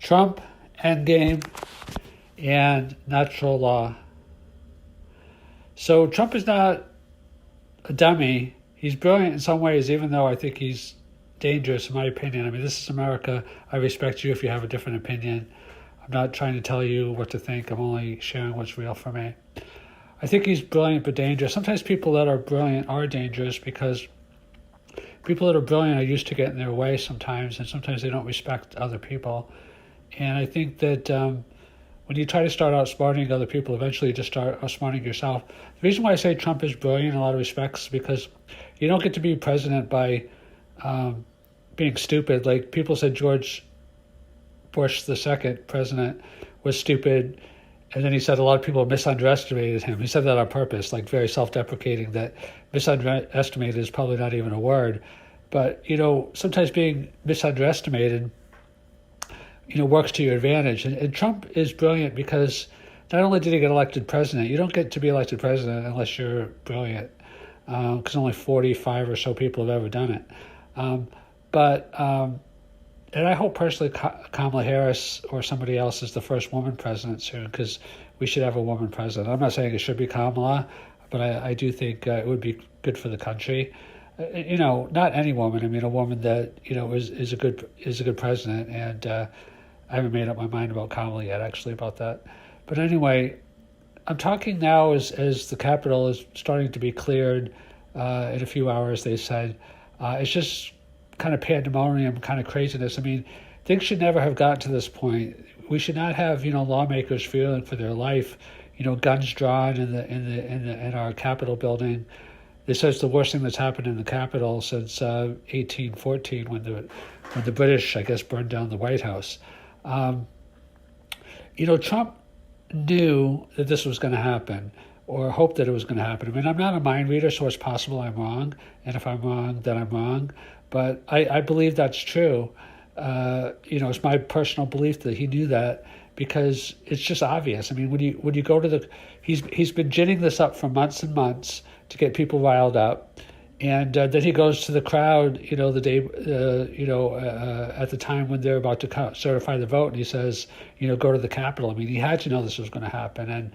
Trump, Endgame, and natural law. So Trump is not a dummy. He's brilliant in some ways, even though I think he's dangerous, in my opinion. I mean, this is America. I respect you if you have a different opinion. I'm not trying to tell you what to think. I'm only sharing what's real for me. I think he's brilliant but dangerous. Sometimes people that are brilliant are dangerous because people that are brilliant are used to getting in their way sometimes, and sometimes they don't respect other people. And I think that when you try to start outsmarting other people, eventually you just start outsmarting yourself. The reason why I say Trump is brilliant in a lot of respects is because you don't get to be president by being stupid. Like people said George Bush II, president, was stupid, and then he said a lot of people misunderestimated him. He said that on purpose, like very self-deprecating, that misunderestimated is probably not even a word. But, sometimes being misunderestimated, works to your advantage. And Trump is brilliant because not only did he get elected president, you don't get to be elected president unless you're brilliant, because only 45 or so people have ever done it. And I hope personally Kamala Harris or somebody else is the first woman president soon, because we should have a woman president. I'm not saying it should be Kamala, but I do think it would be good for the country. Not any woman. I mean, a woman that is a good president. And I haven't made up my mind about Kamala yet, actually, about that. But anyway, I'm talking now as the Capitol is starting to be cleared in a few hours. They said it's just kind of pandemonium, kind of craziness. I mean, things should never have gotten to this point. We should not have lawmakers fearing for their life. Guns drawn in our Capitol building. They say it's the worst thing that's happened in the Capitol since 1814, when the British, I guess, burned down the White House. Trump knew that this was going to happen, or hoped that it was going to happen. I mean, I'm not a mind reader, so it's possible I'm wrong. And if I'm wrong, then I'm wrong. But I believe that's true. It's my personal belief that he knew that, because it's just obvious. I mean, when you go to he's been ginning this up for months and months to get people riled up, and then he goes to the crowd, the day, at the time when they're about to certify the vote, and he says, go to the Capitol. I mean, he had to know this was going to happen. And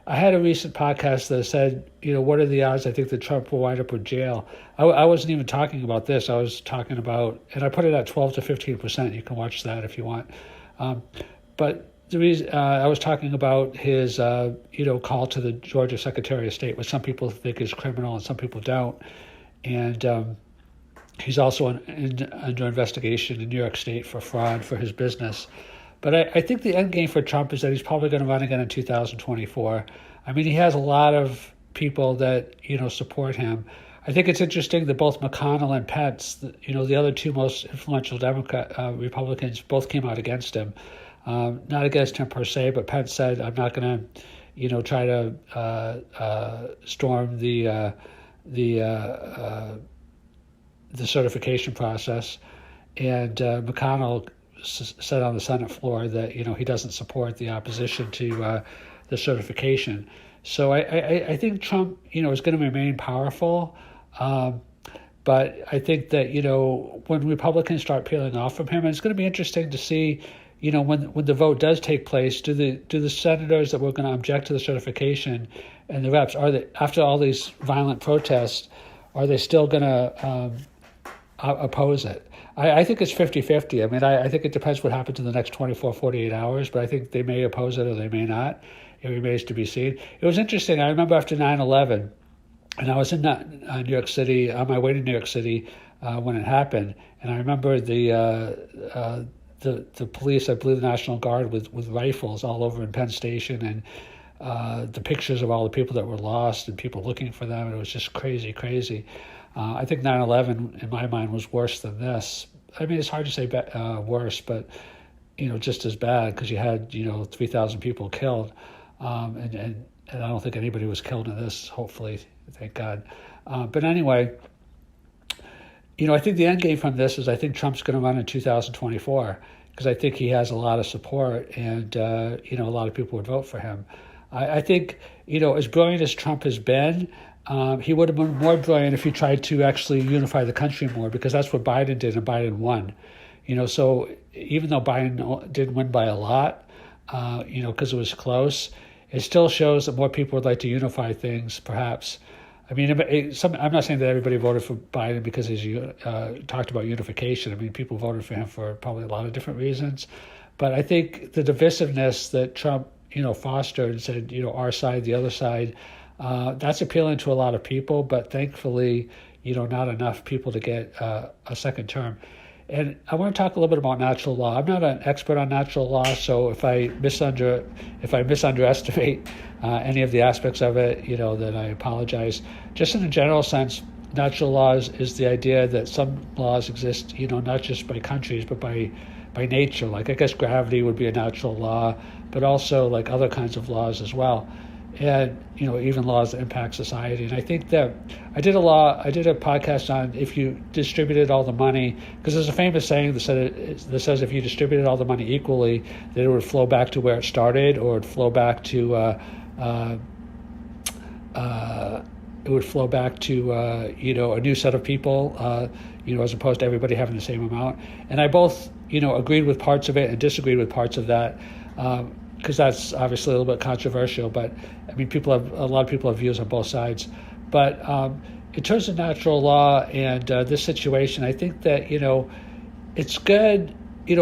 I had a recent podcast that said, what are the odds I think that Trump will wind up with jail? I wasn't even talking about this. I was talking about, and I put it at 12 to 15%. You can watch that if you want. But the reason I was talking about his, call to the Georgia Secretary of State, which some people think is criminal and some people don't. And he's also under investigation in New York State for fraud for his business. But I think the end game for Trump is that he's probably going to run again in 2024. I mean, he has a lot of people that, support him. I think it's interesting that both McConnell and Pence, the other two most influential Republicans, both came out against him. Not against him per se, but Pence said, I'm not going to, try to storm the certification process. And McConnell said on the Senate floor that he doesn't support the opposition to the certification. So I think Trump is going to remain powerful, but I think that when Republicans start peeling off from him, and it's going to be interesting to see when the vote does take place, do the senators that were going to object to the certification and the reps, are they, after all these violent protests, are they still going to oppose it? I think it's 50-50. I mean, I think it depends what happens in the next 24, 48 hours, but I think they may oppose it or they may not. It remains to be seen. It was interesting. I remember after 9/11, and I was in New York City, on my way to New York City when it happened, and I remember the police, I believe the National Guard, with rifles all over in Penn Station, and the pictures of all the people that were lost and people looking for them. It was just crazy. I think 9/11, in my mind, was worse than this. I mean, it's hard to say worse, but, just as bad, because you had, 3,000 people killed. And I don't think anybody was killed in this, hopefully, thank God. But anyway, I think the end game from this is I think Trump's going to run in 2024, because I think he has a lot of support, and, a lot of people would vote for him. I think, as brilliant as Trump has been, he would have been more brilliant if he tried to actually unify the country more, because that's what Biden did, and Biden won. So even though Biden didn't win by a lot, because it was close, it still shows that more people would like to unify things, perhaps. I mean, I'm not saying that everybody voted for Biden because he's talked about unification. I mean, people voted for him for probably a lot of different reasons. But I think the divisiveness that Trump, fostered and said, our side, the other side, that's appealing to a lot of people. But thankfully, not enough people to get a second term. And I want to talk a little bit about natural law. I'm not an expert on natural law, so if I misunderestimate any of the aspects of it, then I apologize. Just in a general sense, natural laws is the idea that some laws exist, not just by countries, but by nature. Like, I guess gravity would be a natural law, but also like other kinds of laws as well. And, even laws that impact society. And I think that I did a podcast on if you distributed all the money, because there's a famous saying that says if you distributed all the money equally, that it would flow back to where it started, or it would flow back to a new set of people, as opposed to everybody having the same amount. And I both, agreed with parts of it and disagreed with parts of that. Because that's obviously a little bit controversial, but I mean, a lot of people have views on both sides. But in terms of natural law and this situation, I think that, it's good.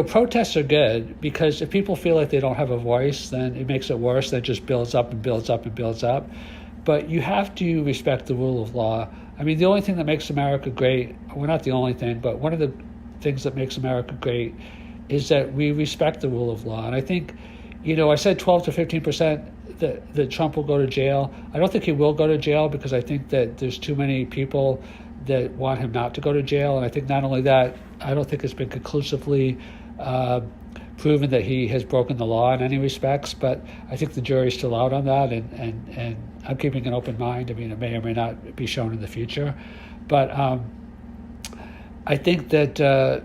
Protests are good because if people feel like they don't have a voice, then it makes it worse. That just builds up and builds up and builds up. But you have to respect the rule of law. I mean, the only thing that makes America great, well, not the only thing, but one of the things that makes America great is that we respect the rule of law. And I think, I said 12 to 15% that Trump will go to jail. I don't think he will go to jail because I think that there's too many people that want him not to go to jail. And I think not only that, I don't think it's been conclusively proven that he has broken the law in any respects, but I think the jury's still out on that, and I'm keeping an open mind. I mean, it may or may not be shown in the future. But I think that,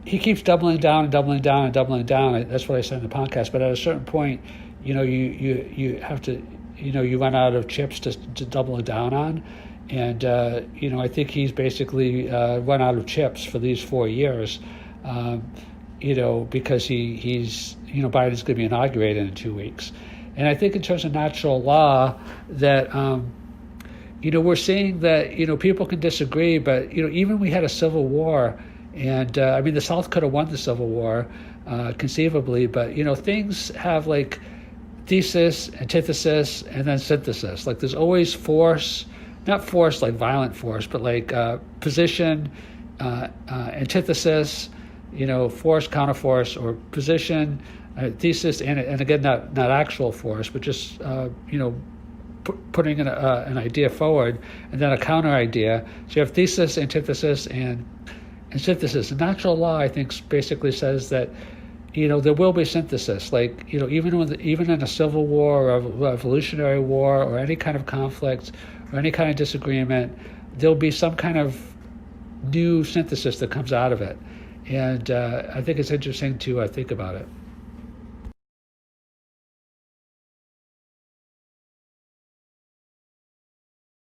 he keeps doubling down and doubling down and doubling down. That's what I said in the podcast. But at a certain point, you have to, you run out of chips to double down on. And, I think he's basically run out of chips for these 4 years, because he's Biden's going to be inaugurated in 2 weeks. And I think in terms of natural law that, we're seeing that, people can disagree, but, even we had a civil war. And, the South could have won the Civil War, conceivably, but, things have like thesis, antithesis, and then synthesis. Like there's always force, not force like violent force, but like position, antithesis, force, counterforce, or position, thesis, and again, not actual force, but just, putting an idea forward, and then a counter idea. So you have thesis, antithesis, and synthesis. And natural law, I think, basically says that, there will be synthesis. Like, even in a civil war or a revolutionary war or any kind of conflict or any kind of disagreement, there'll be some kind of new synthesis that comes out of it. And I think it's interesting to think about it.